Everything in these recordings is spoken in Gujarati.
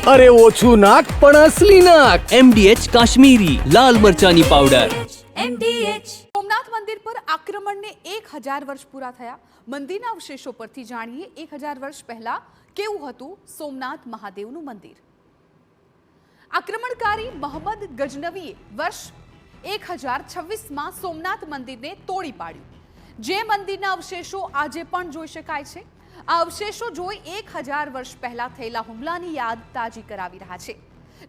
अरे ओछू नाक पण असली नाक। MDH काश्मीरी लाल मरचानी पावडर। MDH સોમનાથ મંદિર પર આક્રમણને 1000 વર્ષ પૂરા થયા। મંદિરના અવશેષો પરથી જાણીએ 1000 વર્ષ પહેલા કેવું હતું સોમનાથ મહાદેવનું મંદિર। આક્રમણકારી મોહમ્મદ ગજનવીએ વર્ષ 1026માં સોમનાથ મંદિરને તોડી પાડ્યું। જે મંદિરના અવશેષો આજે પણ જોઈ શકાય છે। આ અવશેષો જોઈ 1000 વર્ષ પહેલા થયેલા હુમલાની યાદ તાજી કરાવી રહ્યા છે।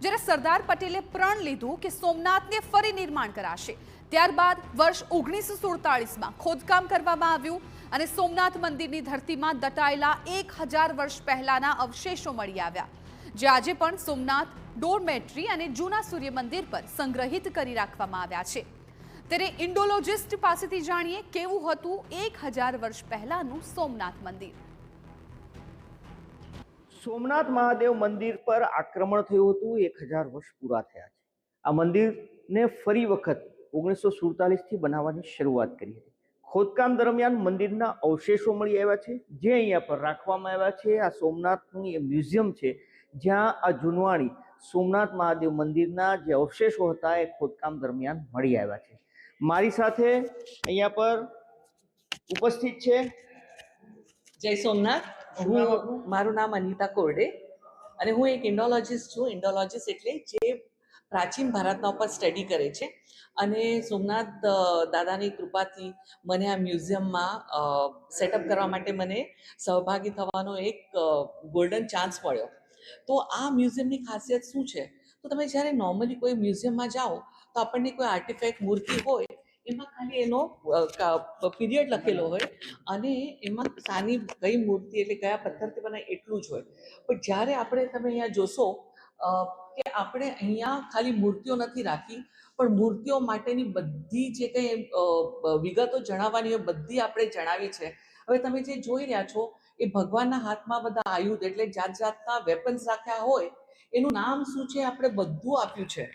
જ્યારે સરદાર પટેલે પ્રણ લીધું કે સોમનાથને ફરી નિર્માણ કરાશે, ત્યારબાદ વર્ષ 1947માં ખોદકામ કરવામાં આવ્યું અને સોમનાથ મંદિરની ધરતીમાં દટાયેલા 1000 વર્ષ પહેલાના અવશેષો મળી આવ્યા, જે આજે પણ સોમનાથ ડોરમેટ્રી અને જૂના સૂર્ય મંદિર પર સંગ્રહિત કરી રાખવામાં આવ્યા છે। ત્યારે ઇન્ડોલોજિસ્ટ પાસેથી જાણીએ કેવું હતું 1000 વર્ષ પહેલાનું સોમનાથ મંદિર। સોમનાથ મહાદેવ મંદિર પર આક્રમણ થયું હતું 1000 વર્ષ પૂરા થયા છે। આ મંદિરને ફરી વખત 1947થી બનાવવાની શરૂઆત કરી હતી। ખોદકામ દરમિયાન મંદિરના અવશેષો મળી આવ્યા છે, જે અહીંયા પર રાખવામાં આવ્યા છે। આ સોમનાથનું એ મ્યુઝિયમ છે, જ્યાં આ જૂનવાણી સોમનાથ મહાદેવ મંદિરના જે અવશેષો હતા એ ખોદકામ દરમિયાન મળી આવ્યા છે। મારી સાથે અહીંયા પર ઉપસ્થિત છે જય સોમનાથ। મારું નામ અનિતા કોરડે અને હું એક ઇન્ડોલોજિસ્ટ છું। ઇન્ડોલોજિસ્ટ એટલે જે પ્રાચીન ભારતના ઉપર સ્ટડી કરે છે અને સોમનાથ દાદાની કૃપાથી મને આ મ્યુઝિયમમાં સેટઅપ કરવા માટે મને સહભાગી થવાનો એક ગોલ્ડન ચાન્સ મળ્યો। તો આ મ્યુઝિયમની ખાસિયત શું છે? તો તમે જ્યારે નોર્મલી કોઈ મ્યુઝિયમમાં જાઓ તો આપણને કોઈ આર્ટિફેક્ટ મૂર્તિ હોય, એમાં ખાલી એનો પીરિયડ લખેલો હોય અને એમાં સાની કઈ મૂર્તિ એટલે કયા પથ્થરથી બનાવી એટલું જ હોય। પણ જ્યારે તમે અહીંયા જોશો કે આપણે અહીંયા ખાલી મૂર્તિઓ નથી રાખી, પણ મૂર્તિઓ માટેની બધી જે કંઈ વિગતો જણાવવાની હોય બધી આપણે જણાવી છે। હવે તમે જે જોઈ રહ્યા છો એ ભગવાનના હાથમાં બધા આયુધ એટલે જાત જાતના વેપન્સ રાખ્યા હોય, એનું નામ શું છે આપણે બધું આપ્યું છે।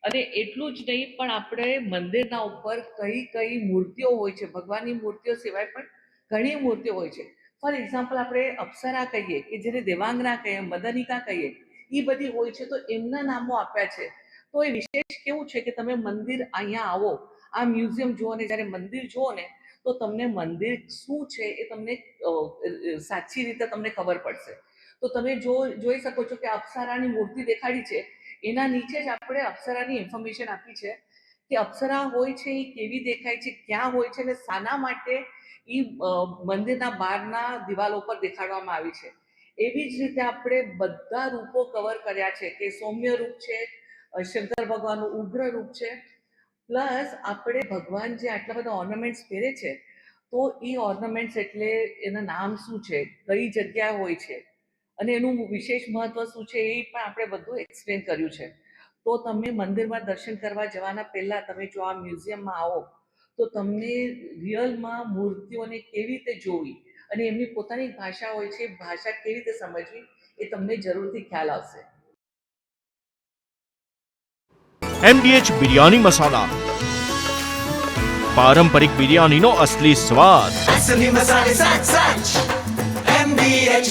અને એટલું જ નહીં, પણ આપણે મંદિરના ઉપર કઈ કઈ મૂર્તિઓ હોય છે, ભગવાનની મૂર્તિઓ સિવાય પણ ઘણી મૂર્તિઓ હોય છે। ફોર એક્ઝામ્પલ આપણે અપ્સરા કહીએ કે જેને દેવાંગના કહીએ, મદનિકા કહીએ, એ બધી હોય છે, તો એમના નામો આપ્યા છે। તો એ વિશેષ કેવું છે કે તમે મંદિર અહીંયા આવો, આ મ્યુઝિયમ જુઓ અને જ્યારે મંદિર જુઓ ને તો તમને મંદિર શું છે એ તમને સાચી રીતે તમને ખબર પડશે। તો તમે જોઈ શકો છો કે અપ્સરાની મૂર્તિ દેખાડી છે, એના નીચે જ આપણે અપ્સરાની ઇન્ફોર્મેશન આપી છે કે અપ્સરા હોય છે એ કેવી દેખાય છે, ક્યાં હોય છે અને શાના માટે એ મંદિરના બહારના દિવાલો પર દેખાડવામાં આવી છે। એવી જ રીતે આપણે બધા રૂપો કવર કર્યા છે કે સૌમ્ય રૂપ છે, શંકર ભગવાનનું ઉગ્ર રૂપ છે, પ્લસ આપણે ભગવાન જે આટલા બધા ઓર્નામેન્ટ્સ પહેરે છે તો એ ઓર્નામેન્ટ્સ એટલે એના નામ શું છે, કઈ જગ્યાએ હોય છે અને એનું વિશેષ મહત્વ શું છે એ પણ આપણે બધું એક્સપ્લેન કર્યું છે। તો તમે મંદિરમાં દર્શન કરવા જવાના પહેલાં તમે જો આ મ્યુઝિયમમાં આવો તો તમને રિયલમાં મૂર્તિઓને કેવી રીતે જોવી અને એમની પોતાની ભાષા હોય છે, ભાષા કેવી રીતે સમજવી એ તમને જરૂરથી ખ્યાલ આવશે। MDH બિરયાની મસાલા, પારંપરિક બિરયાનીનો અસલી સ્વાદ। असली मसाले साच साच MDH